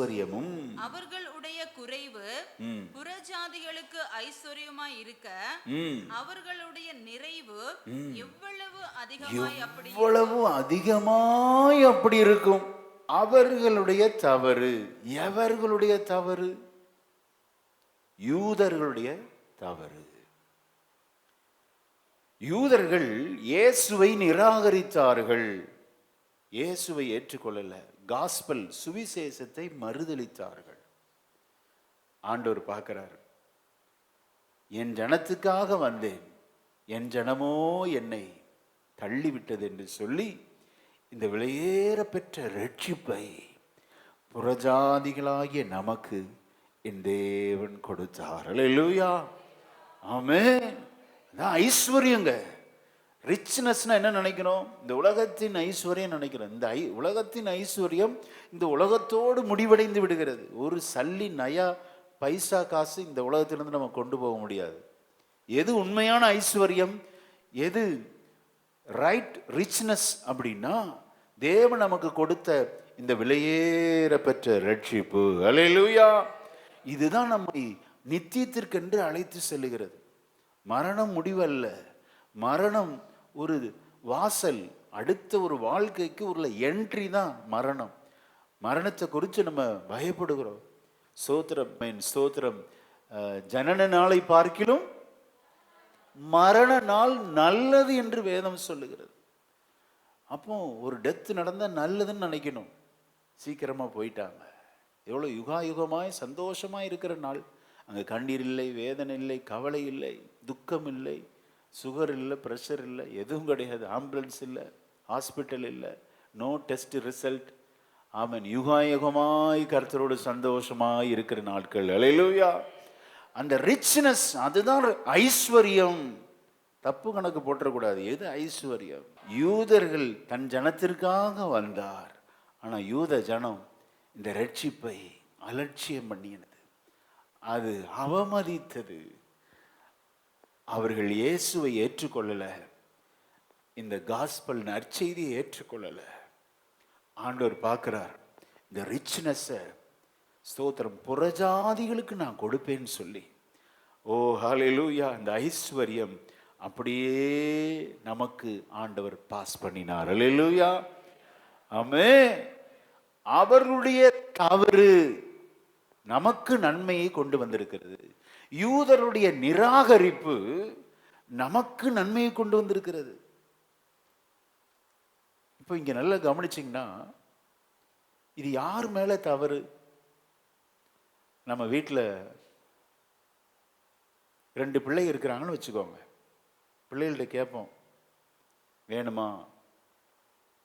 ஐஸ்வர்யமும் அவர்களுடைய குறைவு புறஜாதிகளுக்கு ஐஸ்வர்யமாய் இருக்க அவர்களுடைய நிறைவு எவ்வளவு அதிகமாய் அப்படி இருக்கும். அவர்களுடைய தவறு, எவர்களுடைய தவறு? யூதர்களுடைய தவறு. யூதர்கள் இயேசுவை நிராகரித்தார்கள், இயேசுவை ஏற்றுக்கொள்ளல, காஸ்பல் சுவிசேஷத்தை மறுதலித்தார்கள். ஆண்டவர் பார்க்கிறார், என் ஜனத்துக்காக வந்தேன், என் ஜனமோ என்னை தள்ளிவிட்டது என்று சொல்லி இந்த விலையேற பெற்ற ரட்சிப்பை புறஜாதிகளாகிய நமக்கு என் தேவன் கொடுத்தார். அல்லேலூயா, ஆமென். அதான் ஐஸ்வர்யங்க. ரிச்னஸ்னா என்ன நினைக்கிறோம்? இந்த உலகத்தின் ஐஸ்வர்யம் நினைக்கிறோம். இந்த உலகத்தின் ஐஸ்வர்யம் இந்த உலகத்தோடு முடிவடைந்து விடுகிறது. ஒரு சல்லி நயா பைசா காசு இந்த உலகத்திலிருந்து நம்ம கொண்டு போக முடியாது. எது உண்மையான ஐஸ்வர்யம், எது ரைட் ரிச்னஸ் அப்படின்னா தேவன் நமக்கு கொடுத்த இந்த விலையேற பெற்ற ரட்சிப்பு. அல்லேலூயா. இதுதான் நம்மை நித்தியத்திற்கென்று அழைத்து செல்லுகிறது. மரணம் முடிவல்ல, மரணம் ஒரு வாசல், அடுத்த ஒரு வாழ்க்கைக்கு ஒரு என்ட்ரி தான் மரணம். மரணத்தை குறித்து நம்ம பயப்படுகிறோம். ஸ்தோத்திரம். ஜனன நாளை பார்க்கிலும் மரண நாள் நல்லது என்று வேதம் சொல்லுகிறது. அப்போ ஒரு டெத் நடந்தால் நல்லதுன்னு நினைக்கணும். சீக்கிரமா போயிட்டாங்க, எவ்வளோ யுகாயுகமாய் சந்தோஷமாய் இருக்கிற நாள். அங்கே கண்ணீர் இல்லை, வேதனை இல்லை, கவலை இல்லை, துக்கம் இல்லை, சுகர் இல்லை, ப்ரெஷர் இல்லை, எதுவும் கிடையாது. ஆம்புலன்ஸ் இல்லை, ஹாஸ்பிட்டல் இல்லை, நோ டெஸ்ட் ரிசல்ட். ஆமென். யுகாயுகமாய் கர்த்தரோடு சந்தோஷமாய் இருக்கிற நாட்கள். அல்லேலூயா. அந்த ரிச்னஸ், அதுதான் ஐஸ்வர்யம். தப்பு கணக்கு போட்டக்கூடாது. எது ஐஸ்வர்யம்? யூதர்கள் தன் ஜனத்திற்காக வந்தார், ஆனால் யூத ஜனம் இந்த ரட்சிப்பை அலட்சியம் பண்ணினது, அது அவமதித்தது. அவர்கள் இயேசுவை ஏற்றுக்கொள்ளல, இந்த காஸ்பல் நற்செய்தியை ஏற்றுக்கொள்ளல. ஆண்டவர் பார்க்கிறார், இந்த ரிச்னஸை ஸ்தோத்திரம் புறஜாதிகளுக்கு நான் கொடுப்பேன்னு சொல்லி. ஓ ஹல்லேலூயா. இந்த ஐஸ்வர்யம் அப்படியே நமக்கு ஆண்டவர் பாஸ் பண்ணினார். ஹல்லேலூயா, ஆமென். அவர்களுடைய தவறு நமக்கு நன்மையை கொண்டு வந்திருக்கிறது. யூதருடைய நிராகரிப்பு நமக்கு நன்மையை கொண்டு வந்திருக்கிறது. இப்போ இங்க நல்லா கவனிச்சிங்கன்னா, இது யார் மேல தவறு? நம்ம வீட்டில் 2 பிள்ளை இருக்கிறாங்கன்னு வச்சுக்கோங்க. பிள்ளைகள்கிட்ட கேட்போம், வேணுமா?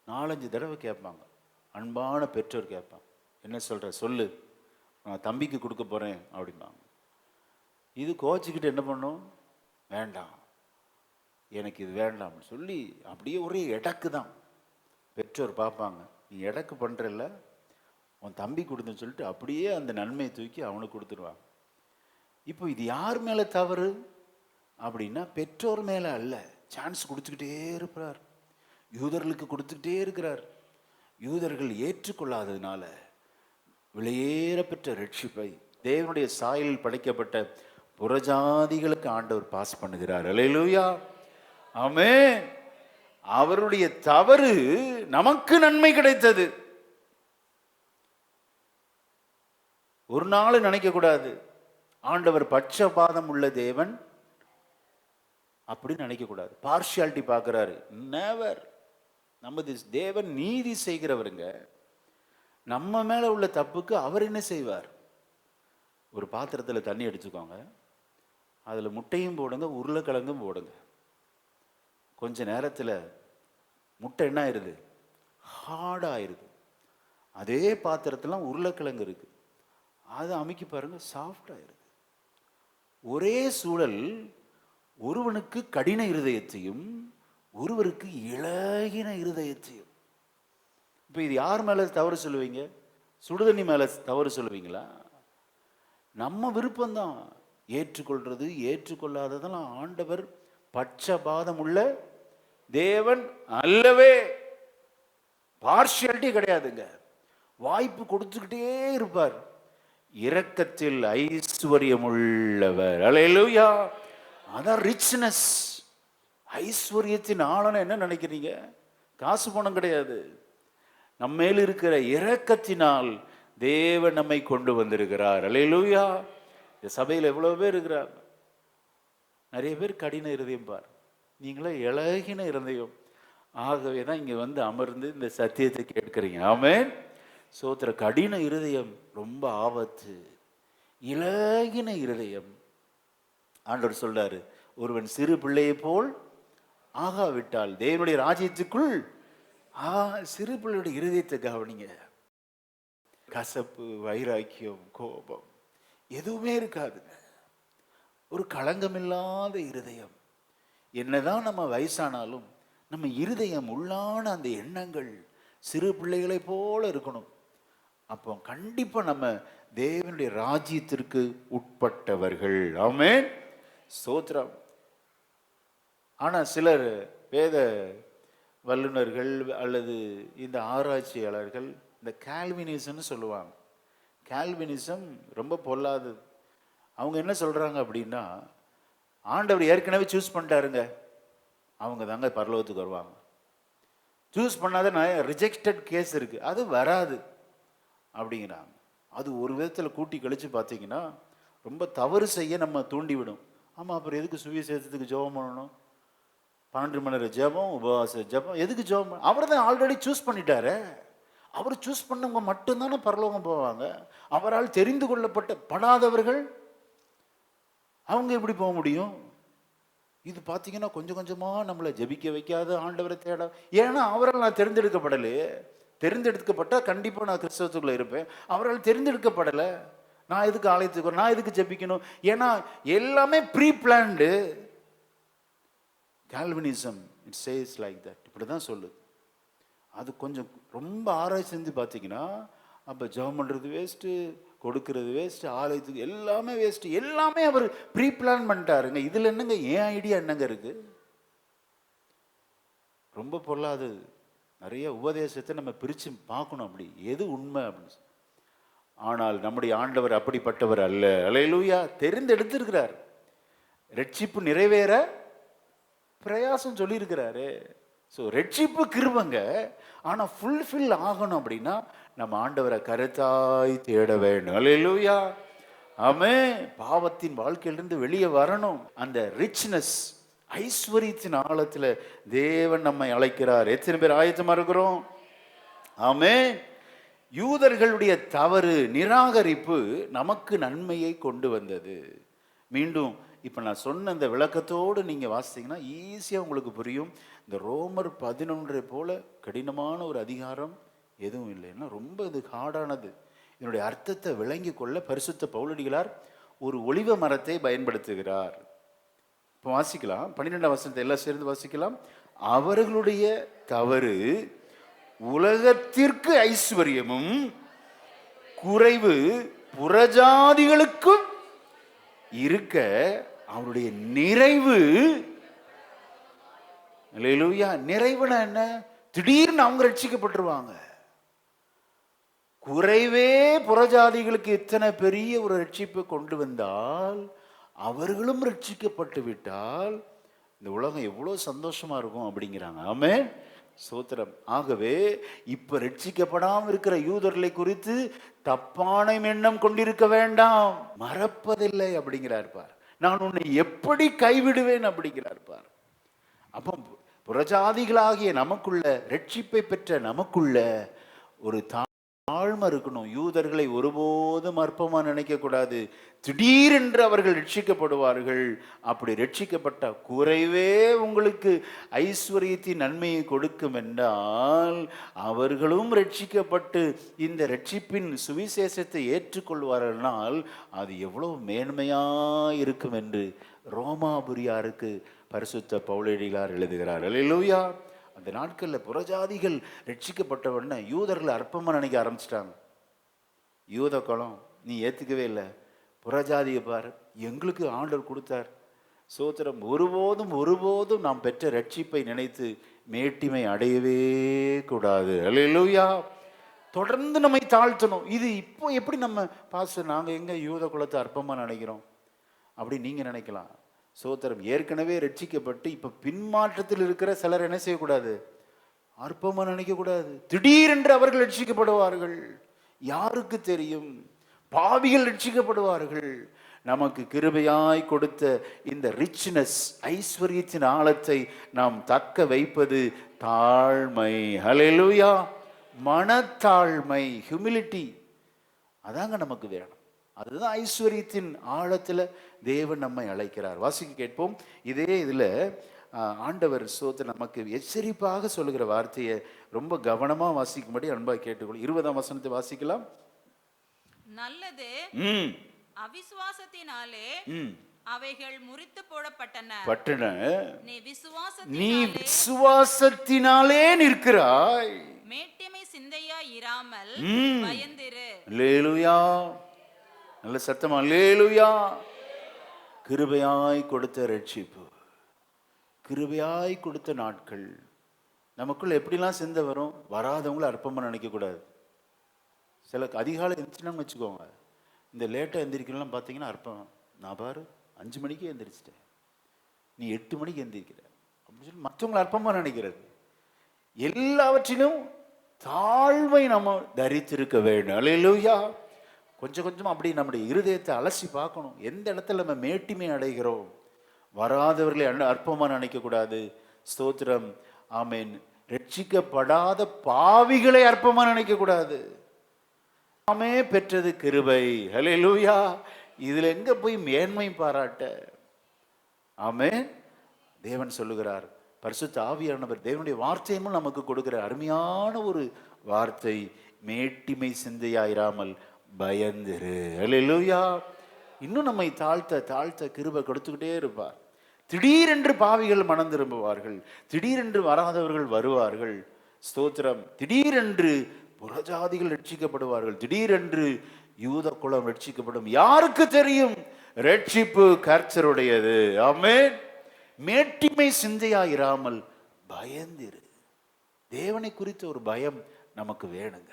4-5 தடவை கேட்பாங்க. அன்பான பெற்றோர் கேட்பாங்க, என்ன சொல்கிற சொல்லு, நான் தம்பிக்கு கொடுக்க போகிறேன் அப்படிம்பாங்க. இது கோச்சிக்கிட்டு என்ன பண்ணும்? வேண்டாம், எனக்கு இது வேண்டாம்னு சொல்லி அப்படியே ஒரே எடக்கு தான். பெற்றோர் பார்ப்பாங்க, நீ எடக்கு பண்ணுறல்ல, உன் தம்பி கொடுத்துன்னு சொல்லிட்டு அப்படியே அந்த நன்மையை தூக்கி அவனுக்கு கொடுத்துருவாங்க. இப்போ இது யார் மேலே தவறு அப்படின்னா, பெற்றோர் மேலே அல்ல. சான்ஸ் கொடுத்துக்கிட்டே இருக்கிறார், யூதர்களுக்கு கொடுத்துக்கிட்டே இருக்கிறார். யூதர்கள் ஏற்றுக்கொள்ளாததுனால விலையேற பெற்ற ரட்சிப்பை தேவனுடைய சாயலில் படைக்கப்பட்ட புறஜாதிகளுக்கு ஆண்டவர் பாஸ் பண்ணுகிறார். அல்லேலூயா, ஆமென். அவருடைய தவறு நமக்கு நன்மை கிடைத்தது. ஒரு நாள் நினைக்க கூடாது ஆண்டவர் பட்சபாதம் உள்ள தேவன் அப்படின்னு நினைக்க கூடாது. பார்ஷியாலிட்டி பார்க்கிறாரு. நெவர். நமது தேவன் நீதி செய்கிறவருங்க. நம்ம மேல உள்ள தப்புக்கு அவர் என்ன செய்வார்? ஒரு பாத்திரத்தில் தண்ணி அடிச்சுக்கோங்க, அதில் முட்டையும் போடுங்க, உருளைக்கிழங்கும் போடுங்க. கொஞ்ச நேரத்தில் முட்டை என்ன ஆயிடுது? ஹார்டாயிருது. அதே பாத்திரத்தில் உருளைக்கிழங்கு இருக்கு, அதை அமுக்கி பாருங்க, சாஃப்ட் ஆயிருது. ஒரே சூழல் ஒருவனுக்கு கடின இருதயத்தையும் ஒருவருக்கு இளகின இருதயத்தையும். இப்போ இது யார் மேலே தவறு சொல்லுவீங்க? சுடுதண்ணி மேலே தவறு சொல்லுவீங்களா? நம்ம விருப்பம்தான். ஏற்றுக்கொள்றது ஏற்றுக்கொள்ளாததெல்லாம் ஆண்டவர் பட்சபாதம் உள்ள தேவன் அல்லவே. பார்ஷியாலிட்டி கிடையாதுங்க. வாய்ப்பு கொடுத்துக்கிட்டே இருப்பார். இரக்கத்தில் ஐஸ்வர்யம் உள்ளவர். அல்லேலூயா. அதான் ரிச்னஸ். ஐஸ்வர்யத்தின் ஆழம் என்ன நினைக்கிறீங்க? காசு பணம் கிடையாது. நம்ம மேல் இருக்கிற இரக்கத்தினால் தேவன் நம்மை கொண்டு வந்திருக்கிறார். அல்லேலூயா. இந்த சபையில் எவ்வளவு பேர் இருக்கிறார்? நிறைய பேர் கடின இருதயம் பார், நீங்களே இலகின இருதயம். ஆகவே தான் இங்கே வந்து அமர்ந்து இந்த சத்தியத்தை கேட்கிறீங்க. ஆமென். சோத்திர. கடின இருதயம் ரொம்ப ஆபத்து. இலகின இருதயம். ஆண்டவர் சொல்றாரு, ஒருவன் சிறு பிள்ளையை போல் ஆகாவிட்டால் தேவனுடைய ராஜ்யத்துக்குள். சிறு பிள்ளையுடைய இருதயத்தை கவனிங்க. கசப்பு, வைராக்கியம், கோபம் எதுவுமே இருக்காதுங்க. ஒரு களங்கமில்லாத இருதயம். என்னதான் நம்ம வயசானாலும் நம்ம இருதயம் உள்ளான அந்த எண்ணங்கள் சிறு பிள்ளைகளை போல இருக்கணும். அப்போ கண்டிப்பா நம்ம தேவனுடைய ராஜ்யத்திற்கு உட்பட்டவர்கள். ஆமென். ஸ்தோத்திரம். ஆனா சிலர் வேத வல்லுநர்கள் அல்லது இந்த ஆராய்ச்சியாளர்கள் இந்த கால்வினிசம்னு சொல்லுவாங்க. கால்வினிசம் ரொம்ப பொல்லாதது. அவங்க என்ன சொல்றாங்க அப்படின்னா, ஆண்டவர் ஏற்கனவே சூஸ் பண்ணிட்டாருங்க, அவங்க தாங்க பரலோகத்துக்கு வருவாங்க. சூஸ் பண்ணாத ரிஜெக்டட் கேஸ் இருக்கு, அது வராது அப்படிங்கிறாங்க. அது ஒரு விதத்தில் கூட்டி கழிச்சு பார்த்தீங்கன்னா ரொம்ப தவறு செய்ய நம்ம தூண்டிவிடும். ஆமாம், அப்புறம் எதுக்கு சுவிசேஷத்துக்கு ஜெபம் பண்ணணும்? 12 மணி நேரம் ஜெபம், உபவாச ஜெபம், எதுக்கு ஜெபம்? அவர் தான் ஆல்ரெடி சூஸ் பண்ணிட்டாரு. அவர் சூஸ் பண்ணவங்க மட்டும்தானே பரலோகம் போவாங்க. அவரால் தெரிந்து படாதவர்கள் அவங்க எப்படி போக முடியும்? இது பார்த்தீங்கன்னா கொஞ்சம் கொஞ்சமாக நம்மளை ஜெபிக்க வைக்காத, ஆண்டவரை தேட. ஏன்னா அவரால் நான் தெரிந்தெடுக்கப்படலையே. தெரிந்தெடுக்கப்பட்டால் கண்டிப்பாக நான் கிறிஸ்தவத்துக்குள்ள இருப்பேன். அவரால் தெரிந்தெடுக்கப்படலை. நான் எதுக்கு ஆலயத்துக்கு, நான் எதுக்கு ஜெபிக்கணும்? ஏன்னா எல்லாமே pre planned. Calvinism it says like that. இப்படி தான் சொல்லுது. அது கொஞ்சம் ரொம்ப ஆராய்ச்சி செஞ்சு பார்த்தீங்கன்னா அப்போ ஜெபம் பண்ணுறது வேஸ்ட்டு, கொடுக்கறது வேஸ்ட்டு, ஆலயத்துக்கு எல்லாமே வேஸ்ட்டு. எல்லாமே அவர் ப்ரீ பிளான் பண்ணிட்டாருங்க. இதில் என்னங்க ஏன் ஐடியா என்னங்க இருக்கு? ரொம்ப பொல்லாதது. நிறைய உபதேசத்தை நம்ம பிரித்து பார்க்கணும், அப்படி எது உண்மை அப்படின்னு. ஆனால் நம்முடைய ஆண்டவர் அப்படிப்பட்டவர் அல்ல. அல்லேலூயா. தெரிந்தெடுத்திருக்கிறார். ரட்சிப்பு நிறைவேற பிரயாசம் சொல்லியிருக்கிறாரு. ஸோ ரட்சிப்பு கிருபைங்க. ஆனால் ஃபுல்ஃபில் ஆகணும் அப்படின்னா நம்ம ஆண்டவரை கருத்தாய் தேட வேண்டும். அல்லேலூயா. ஆமென். பாவத்தின் வாழ்க்கையிலிருந்து வெளியே வரணும். அந்த ரிச்னஸ், ஐஸ்வர்யத்தின் ஆழத்தில் தேவன் நம்மை அழைக்கிறார். எத்தனை பேர் ஆயத்தமா இருக்கிறோம்? ஆமென். யூதர்களுடைய தவறு, நிராகரிப்பு நமக்கு நன்மையை கொண்டு வந்தது. மீண்டும் இப்போ நான் சொன்ன இந்த விளக்கத்தோடு நீங்கள் வாசித்தீங்கன்னா ஈஸியாக உங்களுக்கு புரியும். இந்த ரோமர் 11 போல கடினமான ஒரு அதிகாரம் எதுவும் இல்லைன்னா ரொம்ப இது ஹார்டானது. இதனுடைய அர்த்தத்தை விளங்கி கொள்ள பரிசுத்த பவுலடிகளார் ஒரு ஒலிவ மரத்தை பயன்படுத்துகிறார். இப்போ வாசிக்கலாம். 12ஆம் வசனத்தை எல்லாம் சேர்ந்து வாசிக்கலாம். அவர்களுடைய தவறு உலகத்திற்கு ஐஸ்வர்யமும் குறைவு புறஜாதிகளுக்கும் இருக்க அவருடைய நிறைவு. அல்லேலூயா. நிறைவுனா என்ன? திடீர்னு அவங்க ரட்சிக்கப்பட்டுருவாங்க. குறைவே புறஜாதிகளுக்கு இத்தனை பெரிய ஒரு ரட்சிப்பை கொண்டு வந்தால், அவர்களும் ரட்சிக்கப்பட்டு விட்டால் இந்த உலகம் எவ்வளோ சந்தோஷமா இருக்கும் அப்படிங்கிறாங்க. ஆமென். சோத்திரம். ஆகவே இப்ப ரட்சிக்கப்படாமல் இருக்கிற யூதர்களை குறித்து தப்பான எண்ணம் கொண்டிருக்க வேண்டாம். மறப்பதில்லை அப்படிங்கிறார் பார். நான் உன்னை எப்படி கைவிடுவேன் அப்படிங்கிறார் பார். அப்போ புறஜாதிகளாகிய நமக்குள்ள, ரட்சிப்பை பெற்ற நமக்குள்ள ஒரு தாழ்மை இருக்கணும். யூதர்களை ஒருபோதும் அற்பமா நினைக்க கூடாது. திடீரென்று அவர்கள் ரட்சிக்கப்படுவார்கள். அப்படி ரட்சிக்கப்பட்ட குறைவே உங்களுக்கு ஐஸ்வர்யத்தின் நன்மையை கொடுக்கும் என்றால், அவர்களும் ரட்சிக்கப்பட்டு இந்த ரட்சிப்பின் சுவிசேஷத்தை ஏற்றுக்கொள்வார்கள்னால் அது எவ்வளவு மேன்மையா இருக்கும் என்று ரோமாபுரியாருக்கு பரிசுத்த பவுலடிகளார் எழுதுகிறார். அல்லேலூயா. அந்த நாட்களில் புறஜாதிகள் ரட்சிக்கப்பட்டவன யூதர்களை அற்பமாக நினைக்க ஆரம்பிச்சிட்டாங்க. யூத குலம் நீ ஏற்றுக்கவே இல்லை, புறஜாதியை பார், எங்களுக்கு ஆண்டவர் கொடுத்தார். சோத்திரம். ஒருபோதும் நாம் பெற்ற ரட்சிப்பை நினைத்து மேட்டிமை அடையவே கூடாது. அல்லேலூயா. தொடர்ந்து நம்மை தாழ்த்தணும். இது இப்போ எப்படி நம்ம பாஸ்டர் நாங்கள் எங்க யூத குலத்தை அற்பமாக நினைக்கிறோம் அப்படி நீங்க நினைக்கலாம். சோத்திரம். ஏற்கனவே ரட்சிக்கப்பட்டு இப்ப பின்மாற்றத்தில் இருக்கிற சிலர் என்ன செய்யக்கூடாது? அற்பமா நினைக்க கூடாது. திடீரென்று அவர்கள் ரட்சிக்கப்படுவார்கள். யாருக்கு தெரியும்? பாவிகள் ரட்சிக்கப்படுவார்கள். நமக்கு கிருபையாய் கொடுத்த இந்த ரிச்னஸ், ஐஸ்வர்யத்தின் ஆழத்தை நாம் தக்க வைப்பது தாழ்மை. ஹல்லேலூயா. மனத்தாழ்மை, ஹியூமிலிட்டி, அதாங்க நமக்கு வேணும். அதுதான் ஐஸ்வர்யத்தின் ஆழத்துல தேவன் நம்மை அழைக்கிறார். வாசிக்க கேட்போம். இதே இதுல ஆண்டவர் சோத்து நமக்கு எச்சரிப்பாக சொல்லுகிற வார்த்தையை ரொம்ப கவனமா வாசிக்கும்படி அன்பாக கேட்டுக்கொள். 20ஆம் வசனத்தை வாசிக்கலாம். நல்லது அவிசுவாசத்தினாலே அவைகள் முறித்து போடப்பட்டன. நீ விசுவாசத்தினாலே நிற்கிறாய். மேட்டிமை சிந்தையா இராமல் பயந்திரு. அல்லேலூயா. நல்ல சத்தமா அல்லேலூயா. கிருபையாய் கொடுத்த ரட்சிப்பு, கிருபையாய் கொடுத்த நாட்கள் நமக்குள்ள எப்படிலாம் சிந்தை வரும்? வராதவங்கள அற்பமா நினைக்க கூடாது. சில அதிகாலை எந்திரிச்சுன்னு வச்சுக்கோங்க, இந்த லேட்டாக எந்திரிக்கலாம் பார்த்தீங்கன்னா அற்பம். நான் பாரு 5 மணிக்கு எந்திரிச்சிட்டேன், நீ 8 மணிக்கு எந்திரிக்கிற அப்படின்னு சொல்லி மற்றவங்களை அற்பமாக நினைக்கிறது. எல்லாவற்றிலும் தாழ்மை நம்ம தரித்திருக்க வேண்டும். அல்லேலூயா. கொஞ்சம் கொஞ்சம் அப்படி நம்முடைய இருதயத்தை அலசி பார்க்கணும். எந்த இடத்துல நம்ம மேட்டிமை அடைகிறோம்? வராதவர்களை அற்பமாக நினைக்கக்கூடாது. ஸ்தோத்திரம். ஆமேன். ரட்சிக்கப்படாத பாவிகளை அற்பமாக நினைக்கக்கூடாது. நாமே பெற்றது கிருபை. ஹல்லேலூயா. இதுல எங்க போய் மேன்மை பாராட்ட? ஆமென். தேவன் சொல்லுகிறார், பரிசுத்த ஆவியானவர் தேவனுடைய வார்த்தையும் நமக்கு கொடுக்கிற அருமையான ஒரு வார்த்தை, மேட்டிமை சிந்தையாயிராமல் பயந்திரு. ஹல்லேலூயா. இன்னும் நம்மை தாழ்த்த தாழ்த்த கிருபை கொடுத்துக்கிட்டே இருப்பார். திடீரென்று பாவிகள் மனம் திரும்புவார்கள், திடீரென்று வராதவர்கள் வருவார்கள். ஸ்தோத்திரம். திடீரென்று புறஜாதிகள் ரட்சிக்கப்படுவார்கள், திடீரென்று யூத குலம் ரட்சிக்கப்படும். யாருக்கு தெரியும்? ரட்சிப்பு கர்த்தருடையது. ஆமென். மேட்டிமை சிந்தையாயிராமல் பயந்திரு. தேவனை குறித்த ஒரு பயம் நமக்கு வேணுங்க.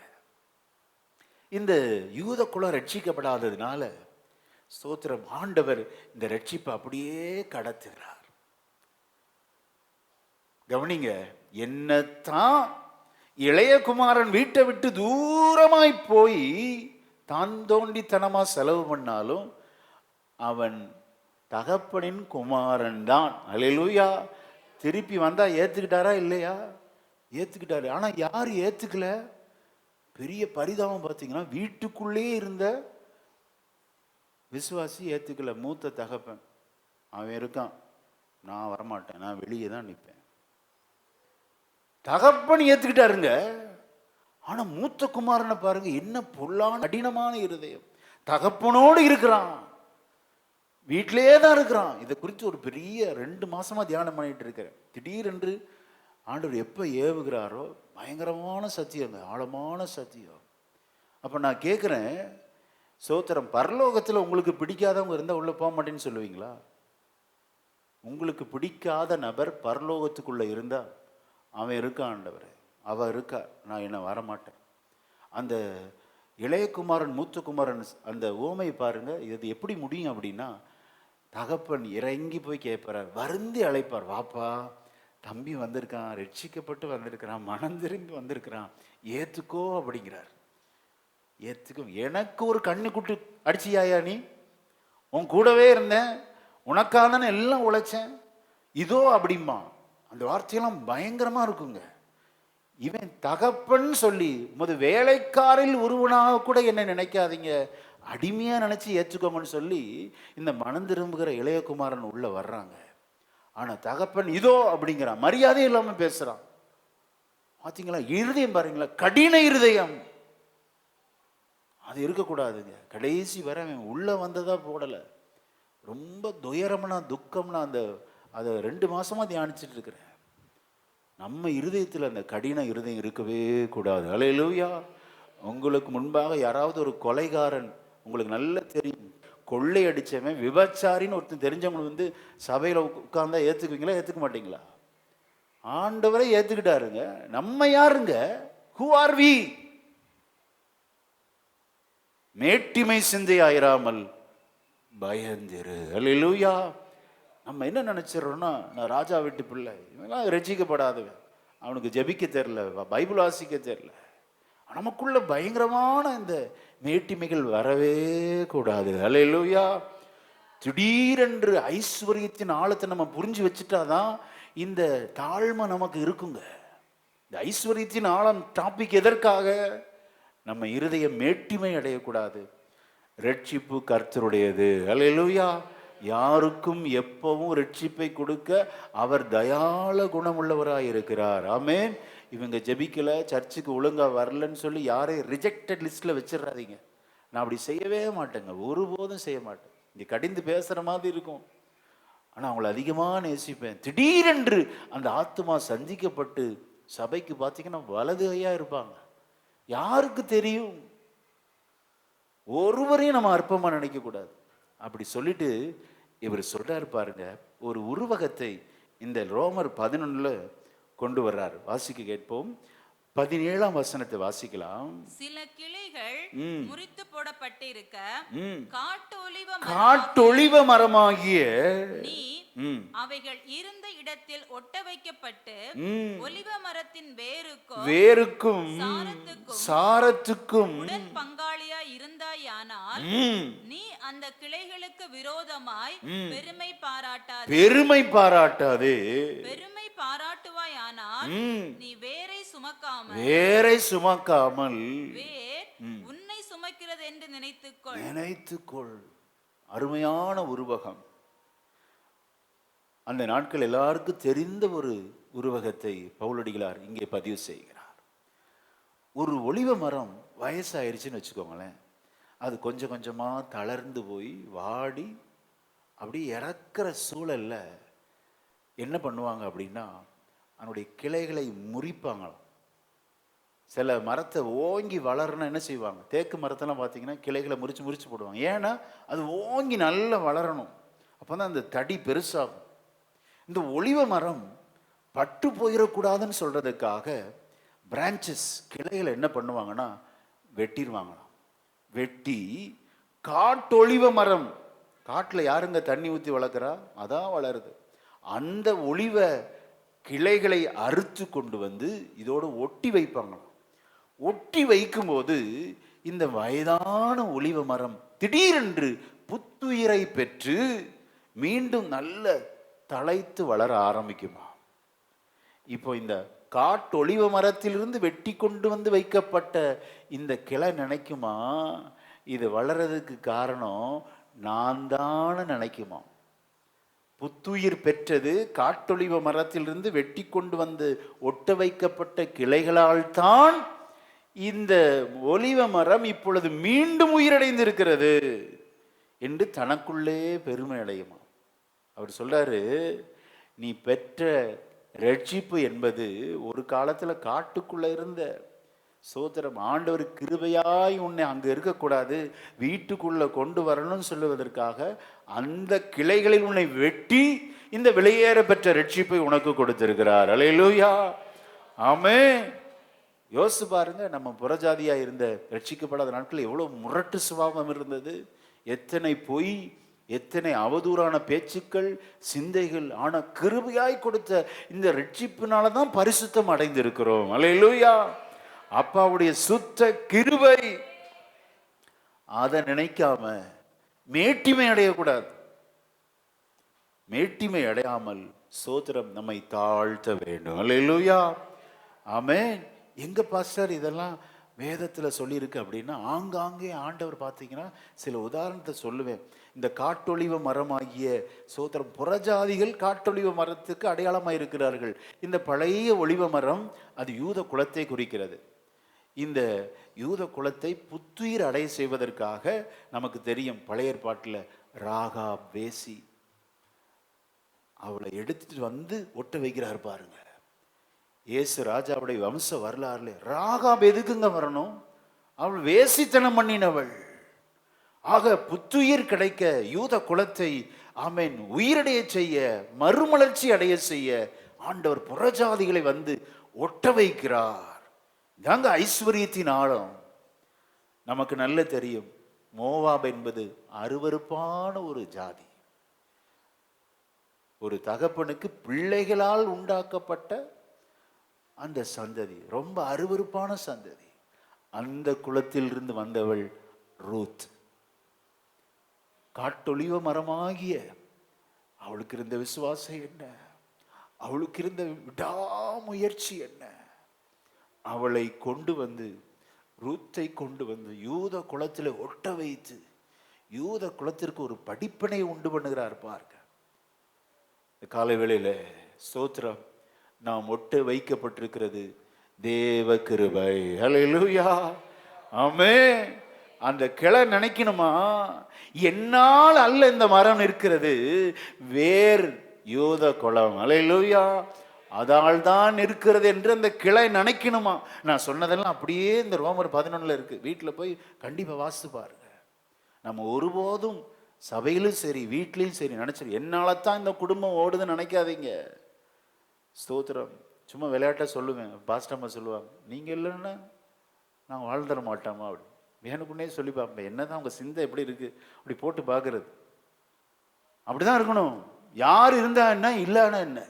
இந்த யூத குலம் ரட்சிக்கப்படாததுனால ஸ்தோத்திரம், ஆண்டவர் இந்த ரட்சிப்பை அப்படியே கடத்துகிறார். கவனிங்க, என்னத்தான் இளையகுமாரன் வீட்டை விட்டு தூரமாய் போய் தான் தோண்டித்தனமா செலவு பண்ணாலும் அவன் தகப்பனின் குமாரன் தான். அல்லேலூயா. திருப்பி வந்தா ஏத்துக்கிட்டாரா இல்லையா? ஏத்துக்கிட்டாரு. ஆனா யாரு ஏத்துக்கல? பெரிய பரிதாபம் பார்த்தீங்கன்னா, வீட்டுக்குள்ளே இருந்த விசுவாசி ஏத்துக்கல. மூத்த தகப்பன் அவன் இருக்கான், நான் வரமாட்டேன், நான் வெளியே தான் நிற்பேன். தகப்பன் ஏத்துக்கிட்டாருங்க. ஆனா மூத்த குமாரனை பாருங்க, என்ன பொல்லான கடினமான இருதயம். தகப்பனோடு இருக்கிறான், வீட்டிலே தான் இருக்கிறான். இதை குறித்து ஒரு பெரிய 2 மாசமா தியானம் பண்ணிட்டு இருக்கிறேன். திடீரென்று ஆண்டவர் எப்போ ஏவுகிறாரோ பயங்கரமான சத்தியங்க, ஆழமான சத்தியம். அப்போ நான் கேட்குறேன், சோத்திரம், பரலோகத்தில் உங்களுக்கு பிடிக்காதவங்க இருந்தால் உள்ளே போக மாட்டேன்னு சொல்லுவீங்களா? உங்களுக்கு பிடிக்காத நபர் பரலோகத்துக்குள்ளே இருந்தால் அவன் இருக்கான், ஆண்டவர் அவள் இருக்கா, நான் என்ன வரமாட்டேன். அந்த இளையகுமாரன் மூத்த குமாரன் அந்த ஓமை பாருங்க, இது எப்படி முடியும் அப்படின்னா, தகப்பன் இறங்கி போய் கேட்பார், வருந்தி அழைப்பார், வாப்பா தம்பி வந்திருக்கான், ரட்சிக்கப்பட்டு வந்திருக்கிறான், மனம் திரும்பி வந்திருக்கிறான், ஏத்துக்கோ அப்படிங்கிறார். ஏத்துக்கும். எனக்கு ஒரு கண்ணு குட்டு அடிச்சியாயா? நீ உன் கூடவே இருந்தேன், உனக்கான எல்லாம் உழைச்சேன், இதோ அப்படிமா. அந்த வார்த்தையெல்லாம் பயங்கரமா இருக்குங்க. இவன் தகப்பன் சொல்லி, உமது வேலைக்காரில் ஒருவனாக கூட என்ன நினைக்காதீங்க, அடிமையா நினைச்சு ஏற்றுக்கோங்கன்னு சொல்லி இந்த மனம் திரும்புகிற இளையகுமாரன் உள்ள வர்றாங்க. ஆனா தகப்பன் இதோ அப்படிங்கிறான், மரியாதை இல்லாம பேசுறான். பாத்தீங்களா இருதயம்? பாருங்களா, கடின இருதயம். அது இருக்கக்கூடாதுங்க. கடைசி வரை அவன் உள்ள வந்ததா போடல. ரொம்ப துயரம்னா துக்கம்னா அந்த அதை 2 மாசமா தியானிச்சுட்டு இருக்கிறேன். நம்ம இருதயத்தில் அந்த கடின இருதயம் இருக்கவே கூடாது. அல்லேலூயா. உங்களுக்கு முன்பாக யாராவது ஒரு கொலைகாரன், உங்களுக்கு நல்லா தெரியும், கொள்ளை அடிச்சவன், விபச்சாரின்னு ஒருத்தன் தெரிஞ்சவங்க சபையில் உட்கார்ந்தா ஏத்துக்குவீங்களா? ஏத்துக்க மாட்டீங்களா? ஆண்டவரை ஏத்துக்கிட்டாருங்க. நம்ம யாருங்க? Who are we? மேட்டிமை சிந்தையாயிராமல் பயந்திரு. அல்லேலூயா. நம்ம என்ன நினைச்சிடறோம்னா, நான் ராஜா வீட்டு பிள்ளை, இவெல்லாம் ரட்சிக்கப்படாதவன், அவனுக்கு ஜெபிக்க தெரியல, பைபிள் வாசிக்க தெரியல. நமக்குள்ள பயங்கரமான இந்த மேட்டிமைகள் வரவே கூடாது. அல்லேலூயா. திடீரென்று ஐஸ்வர்யத்தின் ஆழத்தை நம்ம புரிஞ்சு வச்சுட்டாதான் இந்த தாழ்மை நமக்கு இருக்குங்க. இந்த ஐஸ்வர்யத்தின் ஆழம் டாபிக் எதற்காக? நம்ம இருதயம் மேட்டிமை அடையக்கூடாது. ரட்சிப்பு கர்த்தருடையது. அல்லேலூயா. யாருக்கும் எப்பவும் ரட்சிப்பை கொடுக்க அவர் தயாள குணமுள்ளவராய் இருக்கிறார். ஆமென். இவங்க ஜெபிக்கல, சர்ச்சுக்கு ஒழுங்கா வரலன்னு சொல்லி யாரையும் ரிஜெக்டட் லிஸ்ட்ல வச்சிடறாதீங்க. நான் அப்படி செய்யவே மாட்டேங்க, ஒருபோதும் செய்ய மாட்டேன். இங்க கடிந்து பேசுற மாதிரி இருக்கும், ஆனா அவங்களை அதிகமாக நேசிப்பேன். திடீரென்று அந்த ஆத்மா சந்திக்கப்பட்டு சபைக்கு பார்த்தீங்கன்னா வலது கையா இருப்பாங்க. யாருக்கு தெரியும்? ஒருவரையும் நம்ம அற்பமா நினைக்க கூடாது. அப்படி சொல்லிட்டு இவர் சொல்றாரு பாருங்க, ஒரு உருவகத்தை இந்த ரோமர் 11 கொண்டு வர்றார். வாசிக்க கேட்போம். 17ஆம் வசனத்தை வாசிக்கலாம். சில கிளைகள் முறித்து போடப்பட்டிருக்க காட்டொலிவ மரமாகிய நீ அவைகள் இருந்த இடத்தில் ஒட்ட வைக்கப்பட்டு ஒலிவ மரத்தின் வேருக்கும் சாரத்துக்கும் உடன் பங்காளியா இருந்தாயானால் நீ அந்த கிளைகளுக்கு விரோதமாய் பெருமை பாராட்டாதே. பெருமை பாராட்டுவாயானால் நீ வேரை சுமக்காமல் உன்னை சுமக்கிறது என்று நினைத்துக்கொள். அருமையான உருவகம். அந்த நாட்கள் எல்லாருக்கும் தெரிந்த ஒரு உருவகத்தை பவுலடிகளார் இங்கே பதிவு செய்கிறார். ஒரு ஒலிவ மரம் வயசாயிருச்சுன்னு வச்சுக்கோங்களேன், அது கொஞ்சம் கொஞ்சமா தளர்ந்து போய் வாடி அப்படி இறக்குற சூழல்ல என்ன பண்ணுவாங்க அப்படின்னா, அதனுடைய கிளைகளை முறிப்பாங்களாம். சில மரத்தை ஓங்கி வளரணும் என்ன செய்வாங்க, தேக்கு மரத்தெல்லாம் பார்த்தீங்கன்னா கிளைகளை முறிச்சு போடுவாங்க. ஏன்னா அது ஓங்கி நல்லா வளரணும், அப்போ தான் அந்த தடி பெருசாகும். இந்த ஒலிவ மரம் பட்டு போயிடக்கூடாதுன்னு சொல்றதுக்காக பிரான்ச்சஸ் கிளைகளை என்ன பண்ணுவாங்கன்னா வெட்டிடுவாங்களாம். வெட்டி காட்டொலிவ மரம், காட்டில் யாருங்க தண்ணி ஊற்றி வளர்க்குறா, அதான் வளருது. அந்த ஒலிவ கிளைகளை அறுத்து கொண்டு வந்து இதோடு ஒட்டி வைப்பாங்களாம். ஒட்டி வைக்கும்போது இந்த வயதான ஒலிவ மரம் திடீரென்று புத்துயிரை பெற்று மீண்டும் நல்ல தழைத்து வளர ஆரம்பிக்குமா. இப்போ இந்த காட்டொலிவ மரத்திலிருந்து வெட்டி கொண்டு வந்து வைக்கப்பட்ட இந்த கிளை நினைக்குமா, இது வளர்றதுக்கு காரணம் நான் தான் நினைக்குமா. புத்துயிர் பெற்றது காட்டொலிவ மரத்திலிருந்து வெட்டி கொண்டு வந்து ஒட்ட வைக்கப்பட்ட கிளைகளால் தான் இந்த ஒலிவ மரம் இப்பொழுது மீண்டும் உயிரடைந்திருக்கிறது என்று தனக்குள்ளே பெருமை அடையுமா. அவர் சொல்றாரு, நீ பெற்ற ரட்சிப்பு என்பது ஒரு காலத்துல காட்டுக்குள்ள இருந்த சோதரம், ஆண்டவர் கிருபையாய் உன்னை அங்க இருக்கக்கூடாது, வீட்டுக்குள்ள கொண்டு வரணும்னு சொல்லுவதற்காக அந்த கிளைகளில் உன்னை வெட்டி இந்த விலையேற பெற்ற ரட்சிப்பை உனக்கு கொடுத்திருக்கிறார். அல்லேலூயா. ஆமென். யோசிச்சு பாருங்க, நம்ம புறஜாதியா இருந்த ரட்சிக்கப்படாத நாட்கள் எவ்வளவு முரட்டு சுபாவம் இருந்தது, எத்தனை பொய், எத்தனை அவதூறான பேச்சுக்கள், சிந்தைகள். ஆனா கிருபையாய் கொடுத்த இந்த ரட்சிப்பினாலதான் பரிசுத்தம் அடைந்திருக்கிறோம். அல்லேலூயா. அப்பாவுடைய சுத்த கிருபை. அதை நினைக்காம மேட்டிமை அடையக்கூடாது. மேட்டிமை அடையாமல் சோத்திரம் நம்மை தாழ்த்த வேண்டும். அல்லேலூயா. ஆமென். எங்க பாஸ்டர் இதெல்லாம் வேதத்துல சொல்லியிருக்கு அப்படின்னா, ஆங்காங்கே ஆண்டவர் பார்த்தீங்கன்னா சில உதாரணத்தை சொல்லுவேன். இந்த காட்டொலிவ மரமாகிய சோத்திரம், புறஜாதிகள் காட்டொலிவ மரத்துக்கு அடையாளமாக இருக்கிறார்கள். இந்த பழைய ஒலிவ மரம் அது யூத குலத்தை குறிக்கிறது. இந்த யூத குலத்தை புத்துயிர் அடைய செய்வதற்காக நமக்கு தெரியும், பழைய ஏற்பாட்டில் ராகாப் வேசி, அவளை எடுத்துட்டு வந்து ஒட்ட வைக்கிறார் பாருங்க. இயேசு ராஜாவுடைய வம்ச வரலாறுல ராகாப் எதுக்குங்க வரணும்? அவள் வேசித்தனம் பண்ணினவள். ஆக புத்துயிர் கிடைக்க யூத குலத்தை ஆமென் உயிரடைய செய்ய, மறுமலர்ச்சி அடைய செய்ய ஆண்டவர் புறஜாதிகளை வந்து ஒட்ட வைக்கிறார். தாங்க ஐஸ்வர்யத்தின் ஆழம். நமக்கு நல்ல தெரியும், மோவாப் என்பது அருவருப்பான ஒரு ஜாதி. ஒரு தகப்பனுக்கு பிள்ளைகளால் உண்டாக்கப்பட்ட அந்த சந்ததி ரொம்ப அருவருப்பான சந்ததி. அந்த குலத்தில் இருந்து வந்தவள் ரூத். காட்டொலிவ மரமாகிய அவளுக்கு இருந்த விசுவாசம் என்ன, அவளுக்கு இருந்த விடாமுயற்சி என்ன, அவளை கொண்டு வந்து, ரூத்தை கொண்டு வந்து யூத குலத்தில் ஒட்ட வைத்து யூத குலத்திற்கு ஒரு படிப்பினை உண்டு பண்ணுகிறார். பாருங்க, காலை வேளையில ஸ்தோத்திரம், நாம் ஒட்ட வைக்கப்பட்டிருக்கிறது தேவ கிருபை. ஹல்லேலூயா, ஆமென். அந்த கிளை நினைக்கணுமா, என்னால் அல்ல இந்த மரம் இருக்கிறது, வேர் யூத குலம், ஹல்லேலூயா, அதால் தான் இருக்கிறது என்று அந்த கிளை நினைக்கணுமா. நான் சொன்னதெல்லாம் அப்படியே இந்த ரோமர் 11 இருக்கு. வீட்டில் போய் கண்டிப்பா வாசித்து பாருங்க. நம்ம ஒருபோதும் சபையிலும் சரி வீட்லையும் சரி நினைச்சிரு என்னால தான் இந்த குடும்பம் ஓடுதுன்னு நினைக்காதீங்க. ஸ்தோத்திரம். சும்மா விளையாட்ட சொல்லுவேன், பாஸ்டம்மா சொல்லுவாங்க, நீங்க இல்லைன்னா நான் வாழ்ந்துட மாட்டோமா அப்படி. வேணுக்குன்னே சொல்லி பார்ப்பேன், என்னதான் உங்க சிந்தை எப்படி இருக்கு அப்படி போட்டு பார்க்கறது. அப்படிதான் இருக்கணும். யார் இருந்தா என்ன, இல்லைன்னா என்ன,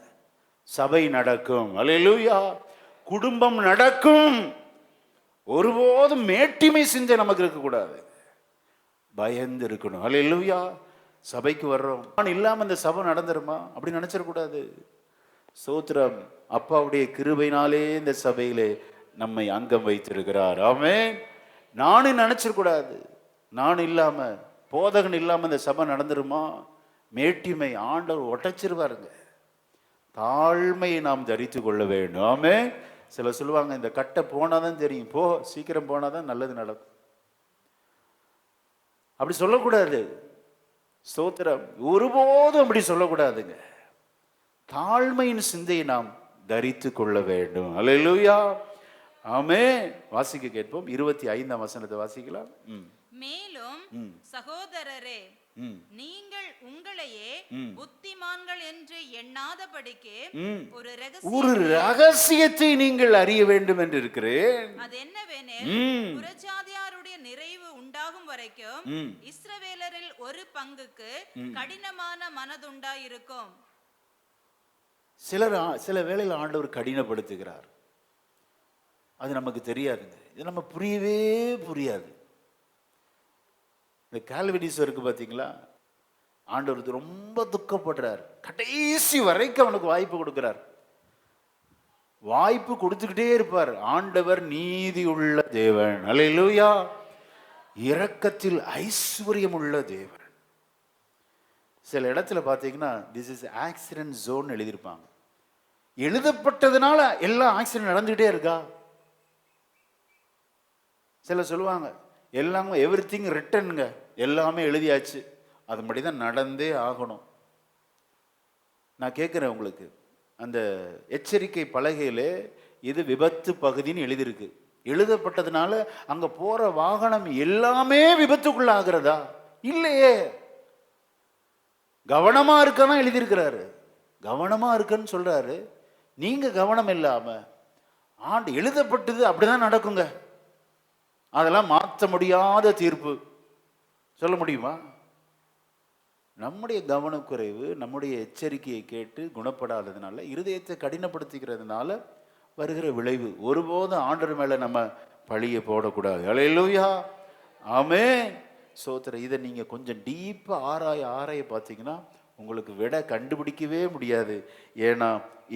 சபை நடக்கும். அல்லேலூயா, குடும்பம் நடக்கும். ஒருபோதும் மேட்டிமை சிந்தை நமக்கு இருக்கக்கூடாது, பயந்து இருக்கணும். அல்லேலூயா, சபைக்கு வர்றோம், நான் இல்லாம இந்த சபை நடந்துருமா அப்படி நினைச்சிடக்கூடாது. ஸ்தோத்திரம். அப்பாவுடைய கிருபையினாலே இந்த சபையிலே நம்மை அங்கம் வைத்திருக்கிறார். ஆமென். நானும் நினைச்சிடக்கூடாது, நான் இல்லாம, போதகன் இல்லாம இந்த சபை நடந்துருமா. மேட்டிமை ஆண்டவர் ஒட்டச்சிருவாருங்க. தாழ்மையை நாம் தரித்து கொள்ள வேண்டும். ஆமென். சில சொல்லுவாங்க, இந்த கட்டை போனாதான் தெரியும், போ சீக்கிரம் போனாதான் நல்லது நடக்கும். அப்படி சொல்லக்கூடாது. ஸ்தோத்திரம். ஒருபோதும் அப்படி சொல்லக்கூடாதுங்க. தாழ்மையின் சிந்தையை நாம் தரித்து கொள்ள வேண்டும். அல்லேலூயா, ஆமென். வாசிக்க கேட்போம். 25ஆம் வசனத்தை வாசிக்கலாம். மேலும் சகோதரரே, நீங்கள் உங்களையே புத்திமான்கள் என்று எண்ணாதபடிக்கு ஒரு ரகசியத்தை நீங்கள் அறிய வேண்டும் என்று இருக்கிறேன். அது என்னவெனில், புறஜாதியாருடைய நிறைவு உண்டாகும் வரைக்கும் இஸ்ரவேலரில் ஒரு பங்குக்கு கடினமான மனதுண்டாயிருக்கும். சில வேளையில் ஆண்டவர் கடினப்படுத்துகிறார், அது நமக்கு தெரியாதுங்க. இது நம்ம புரியவே புரியாது. இந்த கால்வினிஸ்வருக்கு பார்த்தீங்களா, ஆண்டவர் ரொம்ப துக்கப்படுறார். கடைசி வரைக்கும் அவனுக்கு வாய்ப்பு கொடுக்கிறார், வாய்ப்பு கொடுத்துக்கிட்டே இருப்பார். ஆண்டவர் நீதி உள்ள தேவன். அல்லேலூயா, இரக்கத்தில் ஐஸ்வர்யம் உள்ள தேவன். சில இடத்துல பார்த்தீங்கன்னா திஸ் இஸ் ஆக்சிடென்ட் ஜோன் எழுதியிருப்பாங்க. எழுதப்பட்டதுனால எல்லாம் ஆக்சிடென்ட் நடந்துகிட்டே இருக்கா. சில சொல்லுவாங்க எல்லாமே எவ்ரிதிங் ரிட்டனுங்க, எல்லாமே எழுதியாச்சு, அது மாதிரி தான் நடந்தே ஆகணும். நான் கேட்குறேன் உங்களுக்கு, அந்த எச்சரிக்கை பலகையிலே இது விபத்து பகுதின்னு எழுதியிருக்கு. எழுதப்பட்டதுனால அங்க போற வாகனம் எல்லாமே விபத்துக்குள்ள ஆகிறதா? இல்லையே. கவனமா இருக்கதான் எழுதியிருக்கிறாரு, கவனமா இருக்குன்னு சொல்றாரு. நீங்க கவனம் இல்லாம ஆண்டு எழுதப்பட்டது அப்படிதான் நடக்குங்க. அதெல்லாம் மாற்ற முடியாத தீர்ப்பு. சொல்ல முடியுமா? நம்முடைய கவனக்குறைவு, நம்முடைய எச்சரிக்கையை கேட்டு குணப்படாததுனால, இருதயத்தை கடினப்படுத்திக்கிறதுனால வருகிற விளைவு. ஒருபோதும் ஆண்டவர் மேல நம்ம பழிய போடக்கூடாது. அல்லேலூயா, ஆமென். சோத்திர. இதை நீங்க கொஞ்சம் டீப்பா ஆராய பார்த்தீங்கன்னா உங்களுக்கு விட கண்டுபிடிக்கவே முடியாது. ஏன்னா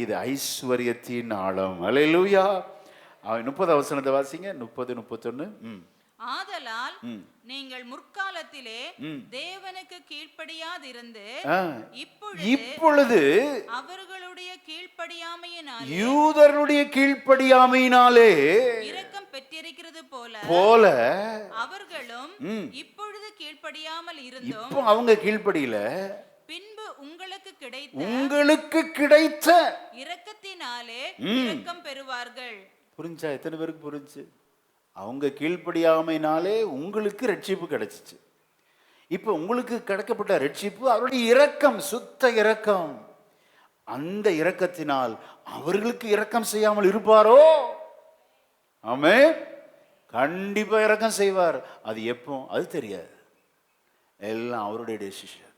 இது ஐஸ்வர்யத்தின் ஆழம். அல்லேலூயா. 30 வசனத்தை வாசிங்க. 30, 31. ஆதலால் நீங்கள் முற்காலத்திலே தேவனுக்கு கீழ்ப்படியாதிருந்து இப்பொழுது அவர்களுடைய கீழ்ப்படியாமையினாலே, யூதருடைய கீழ்ப்படியாமையினாலே இரக்கம் பெற்றிருக்கிறது போல அவர்களும் இப்பொழுது கீழ்ப்படியாமல் இருந்தும், இப்போ அவங்க கீழ்ப்படியில, பின்பு உங்களுக்கு கிடைத்த இரக்கத்தினாலே இரக்கம் பெறுவார்கள். புரிஞ்சா? எத்தனை பேருக்கு புரிஞ்சு? அவங்க கீழ்ப்படியாமையினாலே உங்களுக்கு ரட்சிப்பு கிடைச்சிச்சு. இப்ப உங்களுக்கு கிடைக்கப்பட்ட ரட்சிப்பு அவருடைய இரக்கம், சுத்த இரக்கம். அந்த இரக்கத்தினால் அவர்களுக்கு இரக்கம் செய்யாமல் இருப்பாரோ? ஆமென். கண்டிப்பா இரக்கம் செய்வார். அது எப்போ அது தெரியாது. எல்லாம் அவருடைய டெசிஷன்.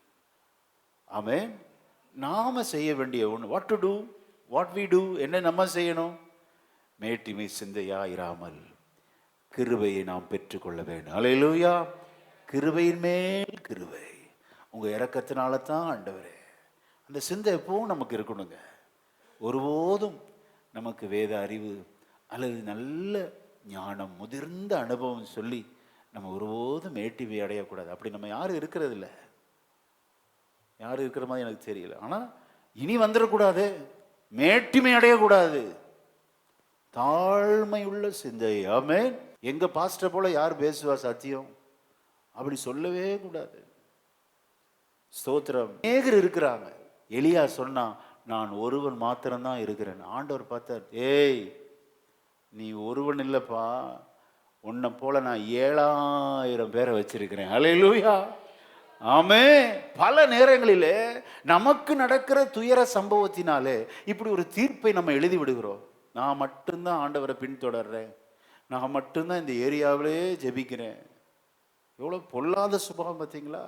ஆமென். நாம செய்ய வேண்டிய ஒன்று, what to do, what we do, என்ன நம்ம செய்யணும்? மேட்டிமை சிந்தையாயிராமல் கிருபையை நாம் பெற்றுக்கொள்ள வேண்டும். அல்லேலூயா. கிருபையின் மேல் கிருபை. உங்க இரக்கத்தினால தான் ஆண்டவரே. அந்த சிந்தை எப்பவும் நமக்கு இருக்கணுங்க. ஒருபோதும் நமக்கு வேத அறிவு அல்லது நல்ல ஞானம், முதிர்ந்த அனுபவம் சொல்லி நம்ம ஒருபோதும் மேட்டிமை அடையக்கூடாது. அப்படி நம்ம யாரும் இருக்கிறது இல்லை. யாரும் இருக்கிற மாதிரி எனக்கு தெரியல. ஆனால் இனி வந்துடக்கூடாது, மேட்டிமை அடையக்கூடாது. தாழ்மை உள்ள சிந்தை. ஆமென். எங்க பாஸ்டர் போல யார் பேசுவா சத்தியம்? அப்படி சொல்லவே கூடாது. ஸ்தோத்திரம். அநேகர் இருக்கிறாங்க. எலியா சொன்னா, நான் ஒருவன் மாத்திரம்தான் இருக்கிறேன். ஆண்டவர் பார்த்தார், ஏய் நீ ஒருவன் இல்லப்பா, உன்னை போல நான் 7000 பேரை வச்சிருக்கிறேன். அல்லேலூயா. ஆமே. பல நேரங்களிலே நமக்கு நடக்கிற துயர சம்பவத்தினாலே இப்படி ஒரு தீர்ப்பை நம்ம எழுதி விடுகிறோம். நான் மட்டும்தான் ஆண்டவரை பின்தொடர்றேன், நான் மட்டும்தான் இந்த ஏரியாவிலே ஜெபிக்கிறேன். எவ்வளோ பொல்லாத சுபாவம் பார்த்தீங்களா?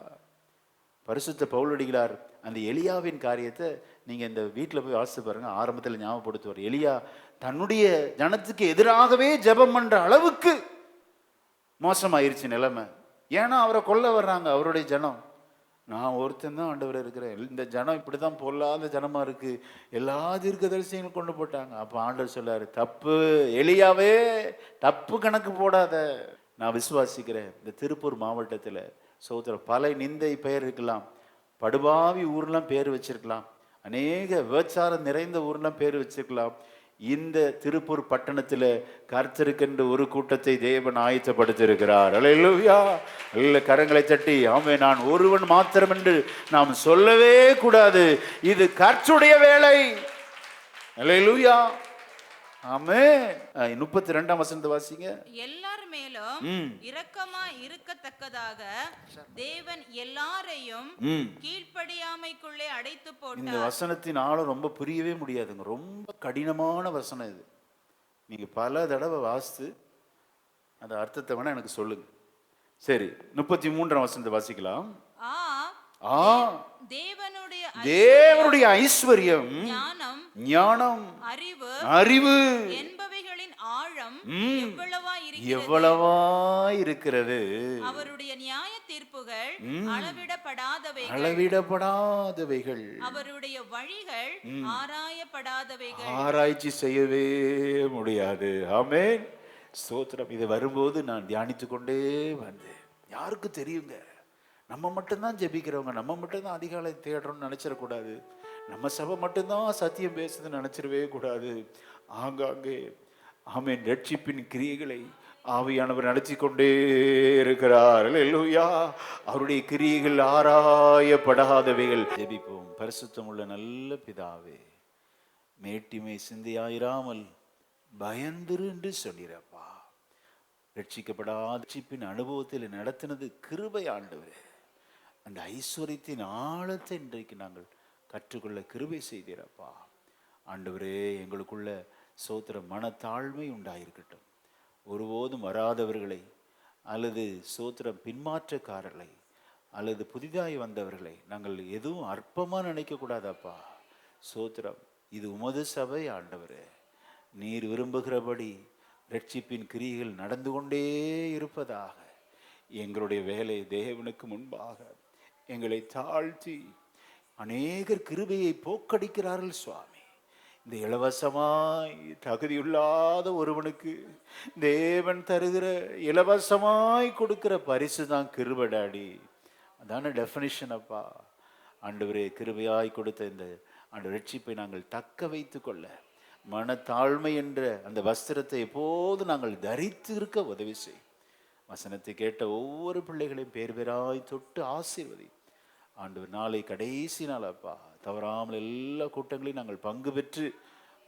பரிசுத்த பவுலடிகளார் அந்த எலியாவின் காரியத்தை நீங்கள் இந்த வீட்டில் போய் வாசித்து பாருங்க. ஆரம்பத்தில் ஞாபகப்படுத்துவார். எலியா தன்னுடைய ஜனத்துக்கு எதிராகவே ஜெபம் பண்ணுற அளவுக்கு மோசமாயிருச்சு நிலைமை. ஏன்னா அவரை கொல்ல வர்றாங்க அவருடைய ஜனம். நான் ஒருத்தன் தான் ஆண்டவர் இருக்கிறேன், இந்த ஜனம் இப்படி தான் பொல்லாத ஜனமாக இருக்குது, எல்லா தீர்க்கதரிசிகளும் கொண்டு போட்டாங்க. அப்போ ஆண்டவர் சொல்லாரு, தப்பு எலியாவே, தப்பு கணக்கு போடாத. நான் விசுவாசிக்கிறேன், இந்த திருப்பூர் மாவட்டத்தில் சோதர பல நிந்தை பெயர் இருக்கலாம், படுபாவி ஊர்லாம் பேர் வச்சிருக்கலாம், அநேக விபச்சாரம் நிறைந்த ஊர்லாம் பேர் வச்சிருக்கலாம். இந்த திருப்பூர் பட்டணத்தில் கர்த்தருக்கென்ற ஒரு கூட்டத்தை தேவன் ஆயத்தப்படுத்தியிருக்கிறார். அல்லேலூயா. நல்ல கரங்களை தட்டி ஆமே. நான் ஒருவன் மாத்திரம் என்று நாம் சொல்லவே கூடாது. இது கர்த்தருடைய வேலை. அல்லேலூயா. ஆமே. 32ஆம் வசனத்தை வாசிங்க. எல்லார் மேலும் இரக்கமா இருக்கத்தக்கதாக தேவன் எல்லாரையும் கீழ்ப்படியாமைக்குள்ளே அடைத்து போட்டார். இந்த வசனத்தின் ஆழம் ரொம்ப புரியவே முடியாதுங்க. ரொம்ப கடினமான வசனம் இது. நீங்க பல தடவை வாசித்து அந்த அர்த்தத்தை வேணா எனக்கு சொல்லுங்க. சரி, 33ஆம் வசனத்தை வாசிக்கலாம். தேவனுடைய ஐஸ்வர்யம், ஞானம், அறிவு என்பவைகளின் ஆழம் எவ்வளவா இருக்கிறது. அவருடைய நியாய தீர்ப்புகள் அளவிடப்படாதவைகள், அவருடைய வழிகள் ஆராயப்படாதவைகள். ஆராய்ச்சி செய்யவே முடியாது. ஆமென். ஸ்தோத்திரம். இது வரும்போது நான் தியானித்து கொண்டே வந்தேன். யாருக்கு தெரியுங்க, நம்ம மட்டும்தான் ஜெபிக்கிறவங்க, நம்ம மட்டும்தான் அதிகாலை தேடுறோம்னு நினைச்சிடக்கூடாது. நம்ம சபை மட்டும்தான் சத்தியம் பேசுதுன்னு நினைச்சிடவே கூடாது. ஆங்காங்கே ஆமென் ரட்சிப்பின் கிரியைகளை ஆவியானவர் நடத்தி கொண்டே இருக்கிறார். அல்லேலூயா. அவருடைய கிரியைகள் ஆராயப்படாதவைகள். ஜெபிப்போம். பரிசுத்தம் உள்ள நல்ல பிதாவே, மேட்டிமை சிந்தையாயிராமல் பயந்துரு என்று சொல்லிறப்பா. ரட்சிக்கப்படாத ரட்சிப்பின் அனுபவத்தில் நடத்தினது கிருபை ஆண்டவரே. அந்த ஐஸ்வர்யத்தின் ஆழத்தை இன்றைக்கு நாங்கள் கற்றுக்கொள்ள கிருபை செய்தீரப்பா. ஆண்டவரே, எங்களுக்குள்ள சோத்திர மனத்தாழ்மை உண்டாயிருக்கட்டும். ஒருபோதும் வராதவர்களை அல்லது சோத்திரம் பின்மாற்றக்காரர்களை அல்லது புதிதாய் வந்தவர்களை நாங்கள் எதுவும் அற்பமாக நினைக்கக்கூடாதாப்பா. சோத்திரம், இது உமது சபை ஆண்டவரே. நீர் விரும்புகிறபடி ரட்சிப்பின் கிரியைகள் நடந்து கொண்டே இருப்பதாக. எங்களுடைய வேலை தேவனுக்கு முன்பாக எங்களை தாழ்த்தி அநேகர் கிருபையை போக்கடிக்கிறார்கள் சுவாமி. இந்த இலவசமாய் தகுதியில்லாத ஒருவனுக்கு தேவன் தருகிற இலவசமாய் கொடுக்கிற பரிசு தான் கிருபை டாடி. அதான டெஃபினிஷன் அப்பா. ஆண்டவரே, கிருபையாய் கொடுத்த இந்த ஆண்டு ரட்சிப்பை நாங்கள் தக்க வைத்து கொள்ள மனத்தாழ்மை என்ற அந்த வஸ்திரத்தை எப்போது நாங்கள் தரித்து இருக்க உதவி செய். வசனத்தை கேட்ட ஒவ்வொரு பிள்ளைகளையும் பேர் பேராய் தொட்டு ஆசீர்வதி. ஆண்டவர், நாளை கடைசி நாள் அப்பா, தவறாமல் எல்லா கூட்டங்களையும் நாங்கள் பங்கு பெற்று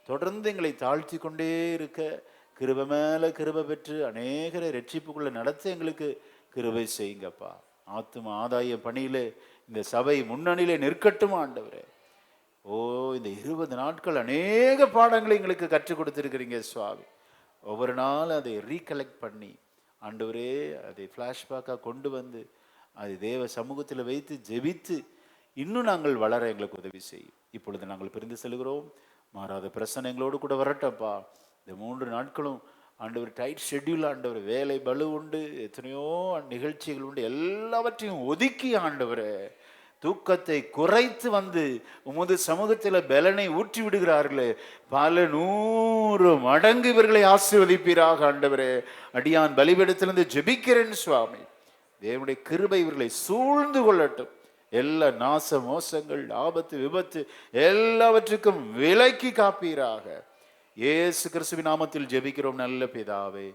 தொடர்ந்து எங்களை தாழ்த்தி கொண்டே இருக்க கிருபை மேல கிருபை பெற்று அநேகரை ரட்சிப்புக்குள்ள நடத்த எங்களுக்கு கிருபை செய்யுங்கப்பா. ஆத்தும ஆதாய பணியில இந்த சபை முன்னணியிலே நிற்கட்டும் ஆண்டவரே. ஓ, இந்த 20 நாட்கள் அநேக பாடங்களை எங்களுக்கு கற்றுக் கொடுத்துருக்கிறீங்க சுவாமி. ஒவ்வொரு நாள் அதை ரீகலெக்ட் பண்ணி ஆண்டவரே அதை ஃப்ளாஷ்பேக்காக கொண்டு வந்து அது தேவ சமூகத்தில் வைத்து ஜெபித்து இன்னும் நாங்கள் வளர எங்களுக்கு உதவி செய்யும். இப்பொழுது நாங்கள் பிரிந்து செல்கிறோம். மாறாத பிரச்சனை எங்களோடு கூட வரட்டப்பா. இந்த 3 நாட்களும் ஆண்டவர் டைட் ஷெட்யூல், ஆண்டவர் வேலை பளு உண்டு, எத்தனையோ நிகழ்ச்சிகள் உண்டு, எல்லாவற்றையும் ஒதுக்கி ஆண்டவரே தூக்கத்தை குறைத்து வந்து உமது சமூகத்தில் பலனை ஊற்றி விடுகிறார்களே, பல 100 மடங்கு இவர்களை ஆசீர்வதிப்பீராக ஆண்டவரே. அடியான் பலிபீடத்திலிருந்து ஜெபிக்கிறேன் சுவாமி. தேவனுடைய கிருபை இவர்களை சூழ்ந்து கொள்ளட்டும். எல்லா நாச மோசங்கள், ஆபத்து, விபத்து எல்லாவற்றுக்கும் விலக்கி காப்பீராக. இயேசு கிறிஸ்துவின் நாமத்தில் ஜெபிக்கிறோம் நல்ல பிதாவே.